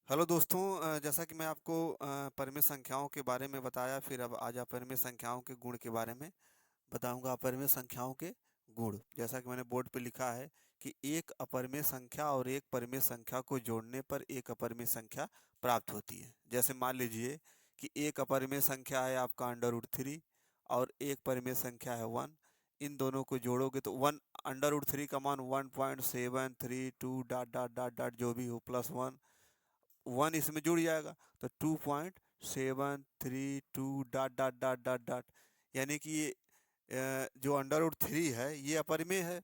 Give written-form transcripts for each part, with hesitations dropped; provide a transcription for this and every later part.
Hello दोस्तों, जैसा कि मैं आपको परिमेय संख्याओं के बारे में बताया, फिर अब आज अपरिमेय संख्याओं के गुण के बारे में बताऊंगा। अपरिमेय संख्याओं के गुण, जैसा कि मैंने बोर्ड पे लिखा है कि एक अपरिमेय संख्या और एक परिमेय संख्या को जोड़ने पर एक अपरिमेय संख्या प्राप्त होती है। जैसे मान लीजिए कि एक अपरिमेय संख्या है आपका अंडर रूट 3 और एक परिमेय संख्या है 1। इन दोनों को जोड़ोगे तो अंडर रूट 3 का मान 1.732 जो भी हो प्लस 1 इसमें जुड़ जाएगा, तो 2.732 ... यानी कि ये जो अंडर रूट 3 है ये अपरिमेय है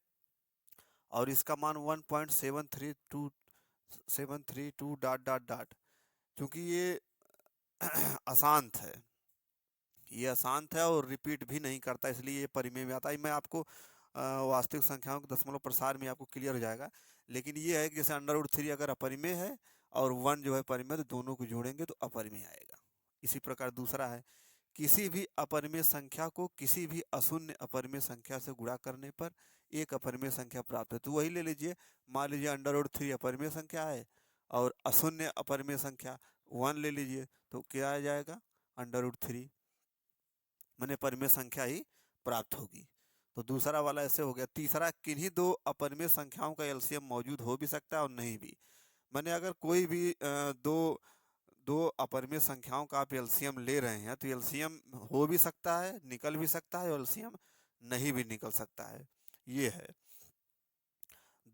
और इसका मान 1.732 ... क्योंकि ये अशांत है। ये अशांत है और रिपीट भी नहीं करता, इसलिए ये परिमेय में आता है। मैं आपको वास्तविक संख्याओं के दशमलव प्रसार में आपको क्लियर हो जाएगा। लेकिन ये है कि जैसे अंडर रूट 3 अगर अपरिमेय है और 1 जो है परिमेय, तो दोनों को जोड़ेंगे तो अपरिमेय आएगा। इसी प्रकार दूसरा है, किसी भी अपरिमेय संख्या को किसी भी अशून्य अपरिमेय संख्या से गुणा करने पर एक अपरिमेय संख्या प्राप्त है। तो वही ले लीजिए, मान लीजिए अंडर रूट 3 अपरिमेय संख्या है और अशून्य अपरिमेय संख्या 1 ले लीजिए, तो क्या आ जाएगा? अंडर रूट 3 मैंने परिमेय संख्या ही प्राप्त होगी। तो दूसरा वाला ऐसे हो गया। तीसरा, किन्हीं दो अपरिमेय संख्याओं का एलसीएम मौजूद हो भी सकता है और नहीं भी। मैंने अगर कोई भी दो दो अपरिमेय संख्याओं का आप एलसीएम ले रहे हैं तो एलसीएम हो भी सकता है, निकल भी सकता है, और एलसीएम नहीं भी निकल सकता है। ये है,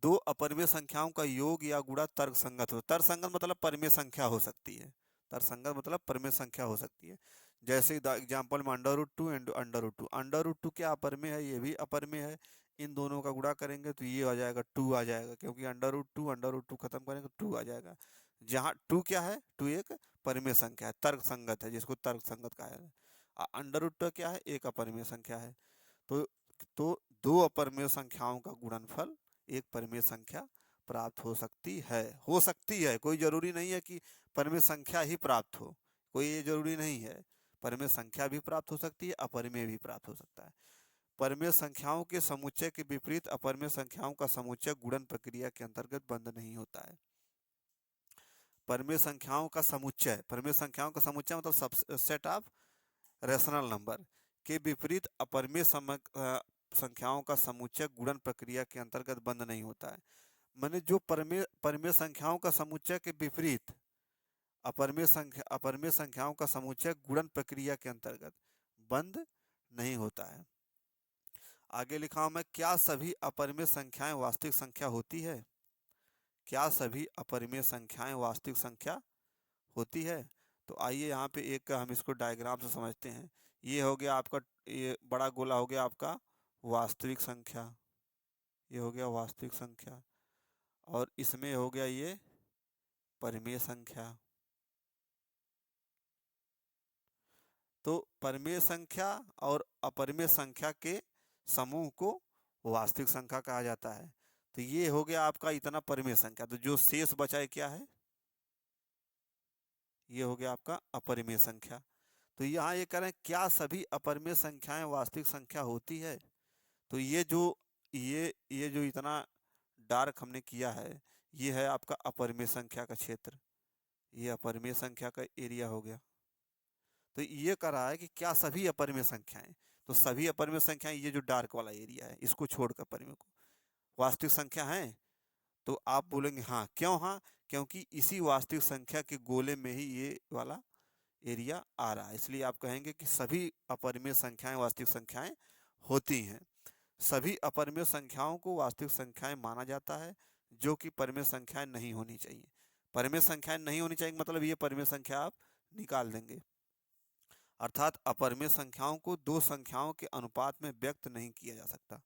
दो अपरिमेय संख्याओं का योग या गुणा तर्कसंगत हो। तर्कसंगत मतलब परिमेय संख्या हो सकती है। तर्कसंगत मतलब परिमेय संख्या हो सकती है। जैसे एग्जाम्पल में under root 2 and under root 2। Under root 2 क्या अपरिमेय है? ये भी अपरिमेय है। इन दोनों का गुणा करेंगे तो ये आ जाएगा 2 आ जाएगा, क्योंकि अंडर रूट 2 खत्म करेंगे तो 2 आ जाएगा। जहाँ 2 क्या है? 2 एक परिमेय संख्या है, तर्कसंगत है, जिसको तर्कसंगत कहा है। अंडर रूट 2 क्या है? एक अपरिमेय संख्या है। तो तो दो अपरिमेय संख्याओं का गुणनफल एक परिमेय संख्या प्राप्त हो सकती है। कोई जरूरी नहीं है कि परिमेय संख्या ही प्राप्त हो, कोई ये जरूरी नहीं है। परिमेय संख्या भी प्राप्त हो सकती है, अपरिमेय भी प्राप्त हो सकता है। परिमेय संख्याओं के समुच्चय के विपरीत अपरिमेय संख्याओं का समुच्चय गुणन प्रक्रिया के अंतर्गत बंद नहीं होता है। परिमेय संख्याओं का समुच्चय मतलब सब सेट ऑफ रेशनल नंबर के विपरीत अपरिमेय संख्याओं का समुच्चय गुणन प्रक्रिया के अंतर्गत बंद नहीं होता है। मैंने जो परिमेय परिमेय संख्याओं का समुच्चय के विपरीत अपरिमेय संख्याओं का समुच्चय गुणन प्रक्रिया के अंतर्गत बंद नहीं होता है। आगे लिखा हूं मैं, क्या सभी अपरिमेय संख्याएं वास्तविक संख्या होती है? क्या सभी अपरिमेय संख्याएं वास्तविक संख्या होती है? तो आइए यहाँ पे एक हम इसको डायग्राम से समझते हैं। ये हो गया आपका, ये बड़ा गोला हो गया आपका वास्तविक संख्या, ये हो गया वास्तविक संख्या, और इसमें हो गया ये परिमेय संख्या। तो परिमेय संख्या और अपरिमेय संख्या के समूह को वास्तविक संख्या कहा जाता है। तो ये हो गया आपका इतना परिमेय संख्या। तो जो शेष बचा है क्या है? ये हो गया आपका अपरिमेय संख्या। तो यहाँ ये कह रहे हैं, क्या सभी अपरिमेय संख्याएं वास्तविक संख्या होती है? तो ये जो इतना डार्क हमने किया है, ये है आपका अपरिमेय संख्या का क्षेत्र। ये अपरिमेय संख्या का एरिया हो गया। तो ये कह रहा है कि क्या सभी अपरिमेय संख्याएं, तो सभी अपरिमेय संख्याएं, ये जो डार्क वाला एरिया है इसको छोड़कर परिमेय को वास्तविक संख्या है। तो आप बोलेंगे हाँ। क्यों हाँ? क्योंकि इसी वास्तविक संख्या के गोले में ही ये वाला एरिया आ रहा है, इसलिए आप कहेंगे कि सभी अपरिमेय संख्याएं वास्तविक संख्याएं होती हैं। सभी अपरिमेय संख्याओं को वास्तविक संख्याएं माना जाता है, जो कि परिमेय संख्याएं नहीं होनी चाहिए। परिमेय संख्याएं नहीं होनी चाहिए मतलब ये परिमेय संख्या आप निकाल देंगे। अर्थात अपरिमेय संख्याओं को दो संख्याओं के अनुपात में व्यक्त नहीं किया जा सकता।